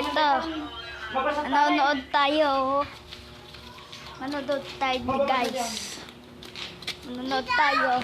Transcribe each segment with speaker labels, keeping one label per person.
Speaker 1: Ito. Manonood tayo. Manonood tayo, guys. Manonood tayo.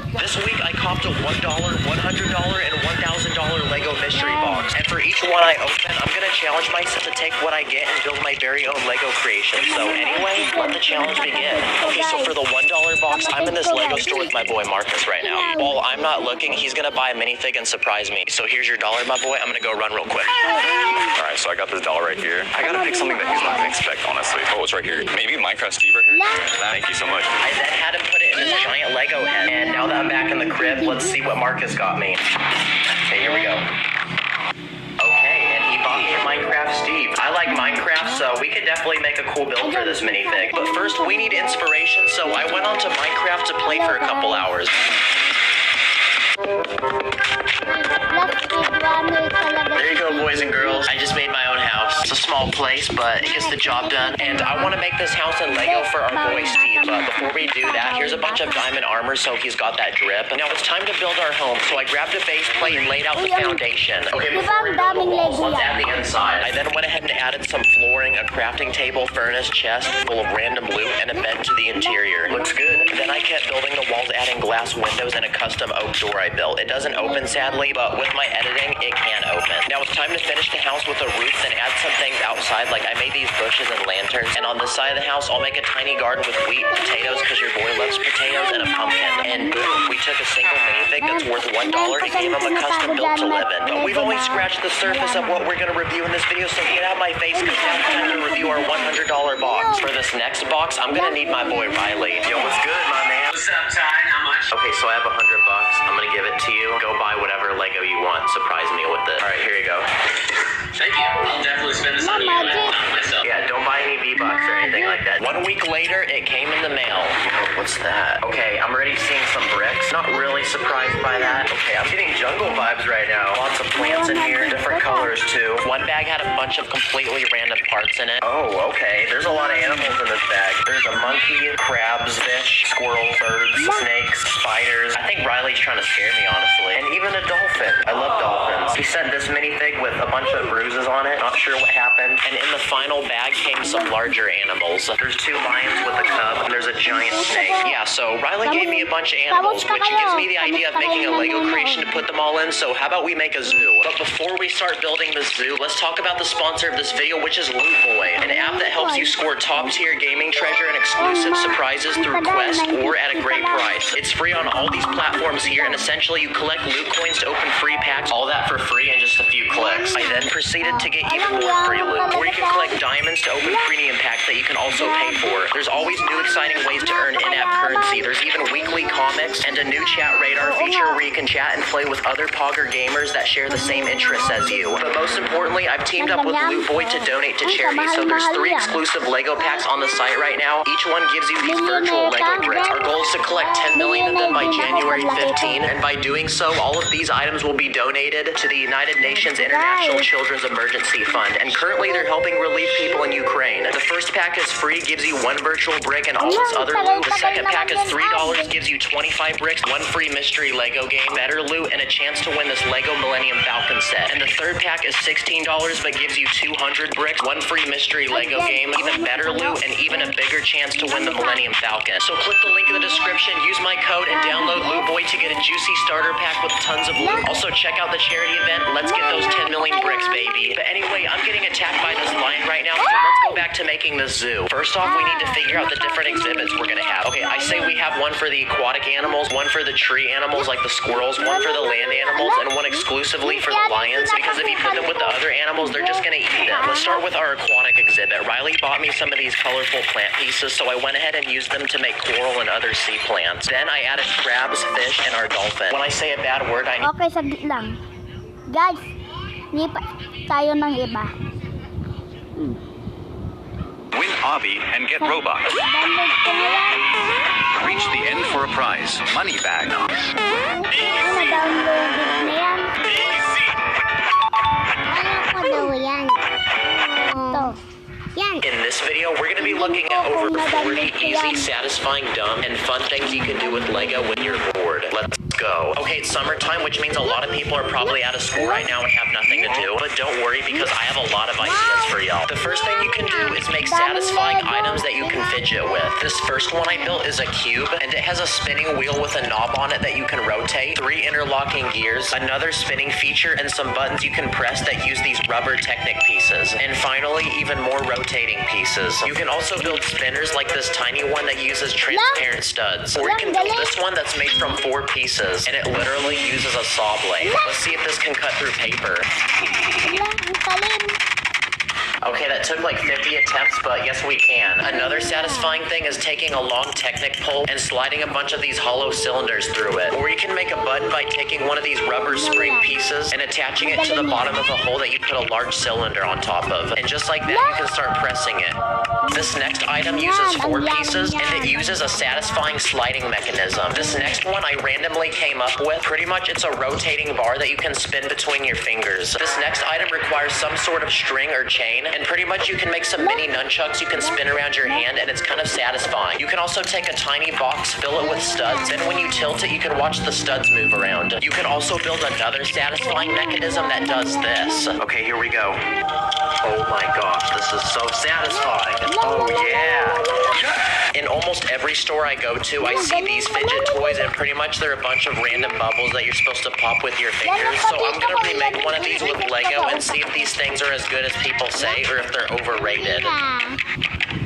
Speaker 2: This week I copped a $1, $100, and $1,000 Lego mystery box. And for each one I open, I'm going to challenge myself to take what I get and build my very own Lego creation. So anyway, let the challenge begin. Okay, so for the $1 box, I'm in this Lego store with my boy Marcus right now. While I'm not looking, he's going to buy a minifig and surprise me. So here's your $1, my boy. I'm going to go run real quick.
Speaker 3: Alright, so I got this $1 right here. I gotta pick something that he's not gonna expect, honestly. Oh, it's right here. Maybe Minecraft Steve right here? Thank you so much.
Speaker 2: I then had him put it in this giant Lego head. And now that I'm back in the crib, let's see what Marcus got me. Okay, here we go. Okay, and he bought me a Minecraft Steve. I like Minecraft, so we could definitely make a cool build for this minifig. But first, we need inspiration, so I went onto Minecraft to play for a couple hours. There you go, boys and girls. I just made my own house. It's a small place, but it gets the job done. And I want to make this house in Lego for our boy Steve. But before we do that, here's a bunch of diamond armor so he's got that drip. Now it's time to build our home. So I grabbed a base plate and laid out the foundation. Okay, before we build the walls, let's add the inside. I then went ahead and added some flooring, a crafting table, furnace, chest full of random loot, and a bed to the interior. Looks good. Then I kept building the walls, adding glass windows and a custom oak door I built. It doesn't open, sadly, but with my editing, it can open. Now it's time to finish the house with a roof, then add some things outside, like I made these bushes and lanterns. And on this side of the house, I'll make a tiny garden with wheat, potatoes, because your boy loves potatoes, and a pumpkin. And boom, we took a single minifig that's worth $1 and gave him a custom build to live in. But we've only scratched the surface of what we're going to review in this video, so get out of my face, because now it's time to review our $100 box. For this next box, I'm going to need my boy Riley. Yo, what's good, my man?
Speaker 4: What's up, Ty? How much?
Speaker 2: Okay, so I have $100. I'm going to give it to you. Go buy whatever Lego you want. Surprise me with it. All right, here you go.
Speaker 4: Thank you. I'll definitely spend this on you, not myself.
Speaker 2: Yeah, don't buy any V-Bucks or anything like that. 1 week later, it came in the mail. Oh, what's that? Okay, I'm already seeing some bricks. Not really surprised by that. Okay, I'm getting jungle vibes right now. Lots of plants in here, different colors too. One bag had a bunch of completely random parts in it. Oh, okay. There's a lot of animals in this bag. There's a monkey, crabs, fish, squirrels, birds, snakes, spiders. I think Riley's trying to scare me, honestly. And even a dolphin. I love dolphins. He sent this minifig with a bunch of bruises on it. Not sure what happened. And in the final bag came some larger animals. There's 2 lions with a cub, and there's a giant snake. Yeah, so Riley gave me a bunch of animals, which gives me the idea of making a Lego creation to put them all in, so how about we make a zoo? But before we start building the zoo, let's talk about the sponsor of this video, which is Loot Boy, an app that helps you score top-tier gaming treasure and exclusive surprises through Quest or at a great price. It's free on all these platforms here, and essentially you collect loot coins to open free packs, all that for free in just a few clicks. I then proceeded to get even more free loot, or you can collect diamonds to open premium packs that you can also pay for. There's always new exciting ways to earn in-app currency. There's even weekly comics and a new chat radar feature where you can chat and play with other Pogger gamers that share the same interests as you. But most importantly, I've teamed up with Loot Boy to donate to charity, so there's 3 exclusive Lego packs on the site right now. Each one gives you these virtual Lego bricks. Our goal is to collect 10 million of them by January 15, and by doing so, all of these items will be donated to the United Nations International Children's Emergency Fund, and currently they're helping relieve people in Ukraine. The first pack is free, gives you 1 virtual brick and all this other loot. The second pack is $3, gives you 25 bricks, 1 free mystery Lego game, better loot, and a chance to win this Lego Millennium Falcon set. And the third pack is $16, but gives you 200 bricks, 1 free mystery Lego game, even better loot, and even a bigger chance to win the Millennium Falcon. So click the link in the description, use my code, and download Loot Boy to get a juicy starter pack with tons of loot. Also check out the charity event. Let's get those 10 million bricks, baby. But anyway, I'm getting attacked by this lion right now, so let's go back to making the zoo. First off, we need to figure out the different exhibits we're gonna have. Okay, I say we have one for the aquatic animals, one for the tree animals like the squirrels, one for the land animals, and one exclusively for the lions, because if you put them with the other animals, they're just gonna eat them. Let's start with our aquatic exhibit. Riley bought me some of these colorful plant pieces, so I went ahead and used them to make coral and other sea plants. Then I added crabs, fish, and our dolphin. When I say a bad word, I need...
Speaker 1: Okay, saglit lang. Guys, lipat tayo ng iba.
Speaker 3: Win Obby and get Robux.
Speaker 1: Download ko na yan.
Speaker 3: Reach the end for a prize. Money bag.
Speaker 1: Na-download na yan. Ano ko daw yan? Ito. Yan.
Speaker 2: In this video, we're going to be looking at over 40 easy, satisfying, dumb, and fun things you can do with Lego when you're bored. Let's Okay, it's summertime, which means a lot of people are probably out of school right now and have nothing to do. But don't worry, because I have a lot of ideas for y'all. The first thing you can do is make satisfying items that you can fidget with. This first one I built is a cube, and it has a spinning wheel with a knob on it that you can rotate, 3 interlocking gears, another spinning feature, and some buttons you can press that use these rubber Technic pieces. And finally, even more rotating pieces. You can also build spinners like this tiny one that uses transparent studs. Or you can build this one that's made from 4 pieces, and it literally uses a saw blade. Let's see if this can cut through paper.
Speaker 1: Wala, ang talim.
Speaker 2: Okay, that took like 50 attempts, but yes, we can. Another satisfying thing is taking a long Technic pole and sliding a bunch of these hollow cylinders through it. Or you can make a button by taking one of these rubber spring pieces and attaching it to the bottom of a hole that you put a large cylinder on top of. And just like that, you can start pressing it. This next item uses 4 pieces, and it uses a satisfying sliding mechanism. This next one I randomly came up with. Pretty much it's a rotating bar that you can spin between your fingers. This next item requires some sort of string or chain, and pretty much you can make some mini nunchucks you can spin around your hand, and it's kind of satisfying. You can also take a tiny box, fill it with studs, and when you tilt it, you can watch the studs move around. You can also build another satisfying mechanism that does this. Okay, here we go. Oh my gosh, this is so satisfying. Oh yeah. In almost every store I go to, I see these fidget toys, and pretty much they're a bunch of random bubbles that you're supposed to pop with your fingers. So I'm gonna remake one of these with Lego and see if these things are as good as people say or if they're overrated.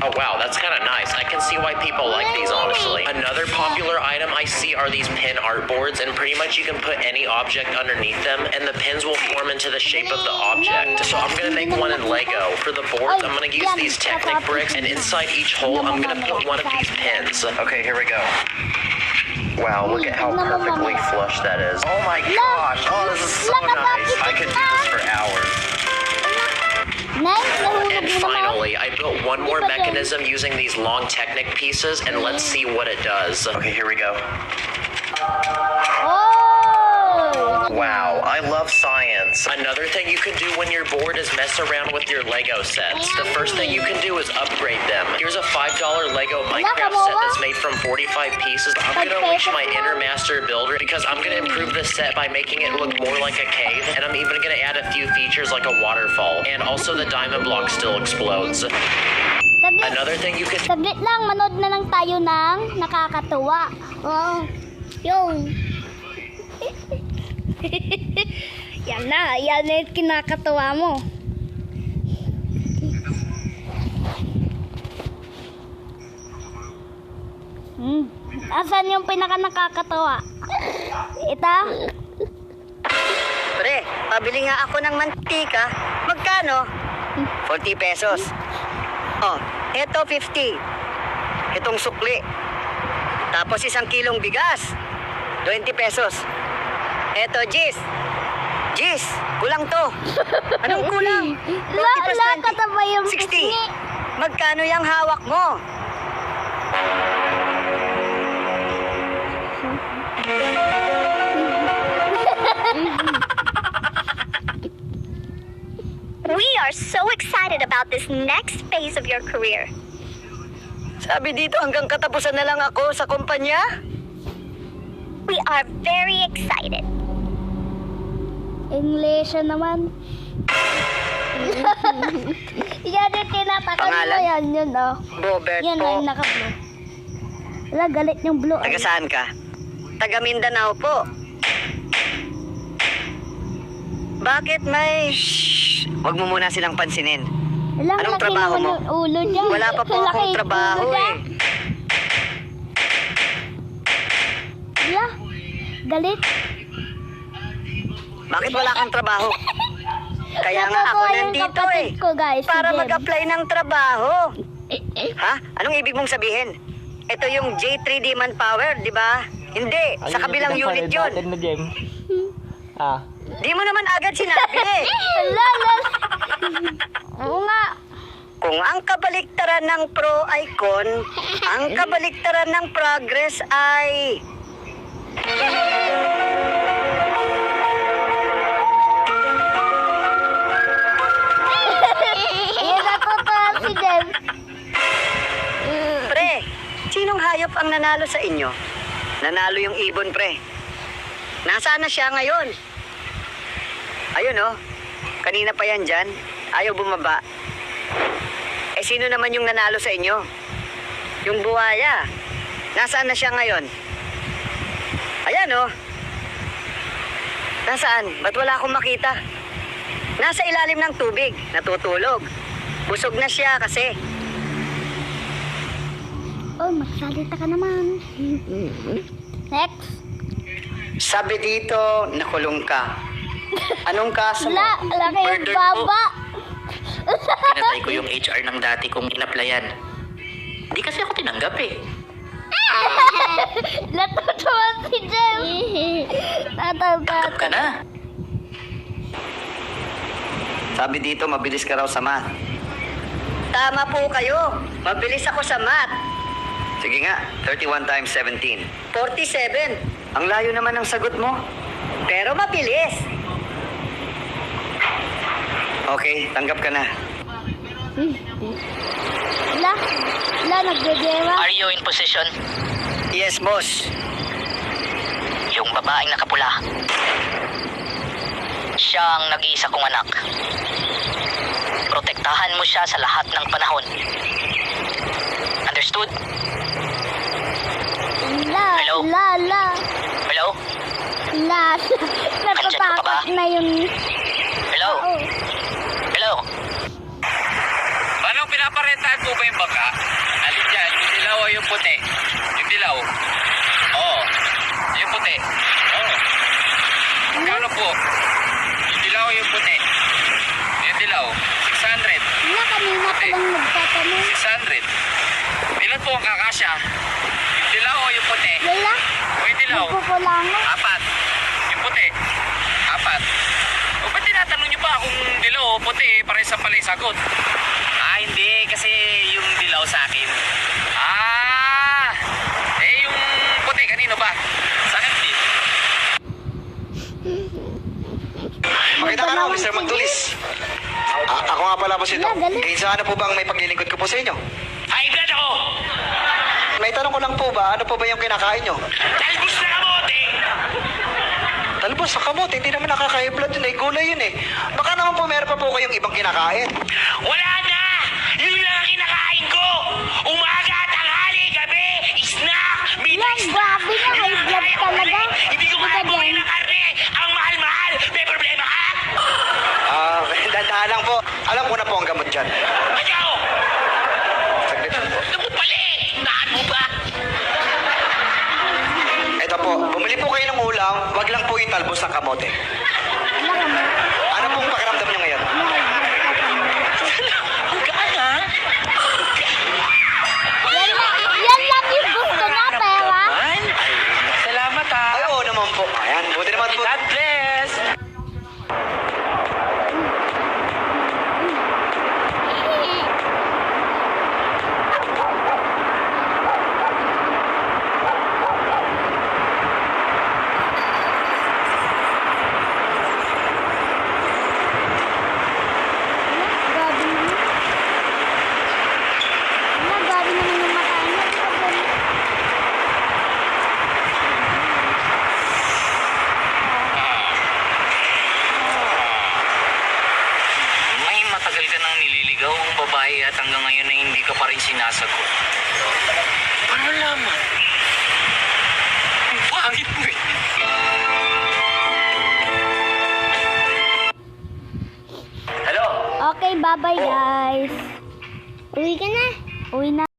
Speaker 2: Oh wow, that's kind of nice. I can see why people like these, honestly. Another popular item I see are these pin art boards, and pretty much you can put any object underneath them, and the pins will form into the shape of the object. So I'm gonna make one in Lego. For the boards, I'm gonna use these Technic bricks, and inside each hole, I'm gonna put one of these pins. Okay, here we go. Wow, look at how perfectly flush that is. Oh my gosh, oh this is so nice. I could do this for hours. And finally, I built one more mechanism using these long Technic pieces, and let's see what it does. Okay, here we go.
Speaker 1: Oh!
Speaker 2: Wow, I love science. Another thing you can do when you're bored is mess around with your Lego sets. The first thing you can do is upgrade them. Here's a $5 Lego Minecraft set that's made from 45 pieces. I'm gonna reach my inner master builder because I'm gonna improve this set by making it look more like a cave, and I'm even gonna add a few features like a waterfall. And also the diamond block still explodes. Another thing you could do.
Speaker 1: Saglit lang, manood na lang tayo ng nakakatuwa. Oh, yung. Yan na yung kinakatuwa mo. Asan yung pinaka nakakatuwa? Ito?
Speaker 5: Pre, pabili nga ako ng mantika. Magkano? 40 pesos. Oh, eto 50. Itong sukli. Tapos 1 kilong bigas. 20 pesos. Eto, Gis. Gis, kulang to. Anong kulang? 40 plus 20.
Speaker 1: Kataba yung
Speaker 5: 60.
Speaker 1: pisngi.
Speaker 5: Magkano yung hawak mo?
Speaker 6: We are so excited about this next phase of your career.
Speaker 5: Sabi dito hanggang katapusan na lang ako sa kumpanya.
Speaker 6: We are very excited.
Speaker 1: English naman. Yan yung tinatakal mo
Speaker 5: Pangalan?
Speaker 1: yan, yun oh.
Speaker 5: Robert
Speaker 1: Yan
Speaker 5: po.
Speaker 1: ay naka-blue. Wala, galit yung blue.
Speaker 5: Taga saan ka? Taga Mindanao po. Bakit may... Shhh! Huwag mo muna silang pansinin.
Speaker 1: Wala,
Speaker 5: Anong
Speaker 1: laki
Speaker 5: trabaho
Speaker 1: naman
Speaker 5: mo?
Speaker 1: yung ulo niya.
Speaker 5: Wala pa po
Speaker 1: Laki
Speaker 5: akong
Speaker 1: yung
Speaker 5: trabaho
Speaker 1: ulo niya.
Speaker 5: eh.
Speaker 1: Wala, galit.
Speaker 5: Bakit wala kang trabaho? Kaya nga ako
Speaker 1: Natutuwa yung
Speaker 5: nandito
Speaker 1: kapatid
Speaker 5: eh.
Speaker 1: ko, guys, si
Speaker 5: Para
Speaker 1: Jem.
Speaker 5: mag-apply ng trabaho. Ha? Anong ibig mong sabihin? Ito yung J3D Manpower, di ba? Hindi, sa kabilang unit yun.
Speaker 7: na Jem. Ah.
Speaker 5: Di mo naman agad sinabi eh.
Speaker 1: Wala, wala. Oo nga.
Speaker 5: Kung ang kabaliktaran ng pro ay con, ang kabaliktaran ng progress ay...
Speaker 1: Yan natutuwa si Jem.
Speaker 5: Pre, sinong hayop ang nanalo sa inyo? Nanalo yung ibon, pre. Nasaan na siya ngayon? Ayun oh. Kanina pa yan dyan. Ayaw bumaba. Eh sino naman yung nanalo sa inyo? Yung buhaya. Nasaan na siya ngayon? Ayan oh. Nasaan? Ba't wala akong makita? Nasa ilalim ng tubig. Natutulog. Busog na siya kasi.
Speaker 1: Oh, magsalita ka naman. Next.
Speaker 5: Sabi dito, nakulong ka. Anong kaso mo?
Speaker 1: Laki yung
Speaker 2: Murder
Speaker 1: baba.
Speaker 2: Pinatay ko yung HR ng dati kong inaplayan. Hindi kasi ako tinanggap eh.
Speaker 1: Natutuwa si Jem.
Speaker 2: Tanggap ka na.
Speaker 5: Sabi dito, mabilis ka raw sa math. Tama po kayo. Mabilis ako sa math. Sige nga, 31 times 17. 47. Ang layo naman ng sagot mo. Pero mabilis. Okay, tanggap ka na.
Speaker 1: Nagdedewa.
Speaker 2: Are you in position?
Speaker 5: Yes, boss.
Speaker 2: Yung babaeng nakapula. Siya ang nag-iisa kong anak. Protektahan mo siya sa lahat ng panahon. Understood? Hello? Hello?
Speaker 1: Natatakot na yun.
Speaker 2: Hello?
Speaker 1: Oh.
Speaker 2: Hello?
Speaker 4: Paano pinaparentahan po ba yung bangka? Alin dyan? Yung dilaw o yung puti? Yung dilaw? Oo. Yung puti? Oo. Magkano po? Yung dilaw o yung puti? Yung dilaw? 600.
Speaker 1: Kanina pa lang nagtatanong.
Speaker 4: 600. Ilan po ang kakasya? Yung dilaw o yung puti?
Speaker 1: Wala.
Speaker 4: O yung dilaw?
Speaker 1: Nagpupulangan.
Speaker 4: 4. Yung puti? 4. O ba't tinatanong niyo pa kung dilaw o puti? Pares sa pala yung sagot. Hindi. Kasi yung dilaw sa akin. Yung puti kanino ba? Sa akin din.
Speaker 8: Makita ka raw, Mr. Magtulis. Ako nga pala po si Tom. Kaysa ano po bang may paglilingkod ko po sa inyo?
Speaker 4: Ay, glad ako!
Speaker 8: May tanong ko lang po ba, ano po ba yung kinakain nyo?
Speaker 4: Talbos na kamote!
Speaker 8: Talbos sa kamote, hindi naman nakaka-blood yun, ay gulay yun eh. Baka naman po meron pa po kayong ibang kinakain.
Speaker 4: Wala na! Yun lang ang kinakain ko! Umaga, tanghali, gabi, snack, midnight
Speaker 1: Yan,
Speaker 4: snack!
Speaker 1: grabe na,
Speaker 4: Yun
Speaker 1: high
Speaker 4: lang
Speaker 1: blood
Speaker 4: kaya ko
Speaker 1: talaga.
Speaker 4: rin. Hindi ko kaya bumili ng karne! Ang mahal-mahal! May problema ka?
Speaker 8: Dandahan lang po. Alam ko na po ang gamot dyan.
Speaker 4: Ayaw!
Speaker 8: Saglit lang po.
Speaker 4: Naku pali! Naan mo ba?
Speaker 8: Ito po, bumili po kayo ng ulam, wag lang po yung talbos ng kamote. Ano pong pakiramdam nyo ngayon?
Speaker 4: Ang gaan ha?
Speaker 1: Yan lang yung gusto na, pera.
Speaker 4: Salamat ha!
Speaker 8: Ay, oo naman po. Ayan, buti naman po.
Speaker 4: God bless!
Speaker 1: Grabe naman. Grabe naman yung mata niya.
Speaker 4: May matagal ka nang nililigaw ang babae at hanggang ngayon ay hindi ka pa rin sinasagot. Paano laman? Ang pangit mo eh.
Speaker 5: Hello?
Speaker 1: Okay, bye-bye guys. Uwi ka na. Uwi na.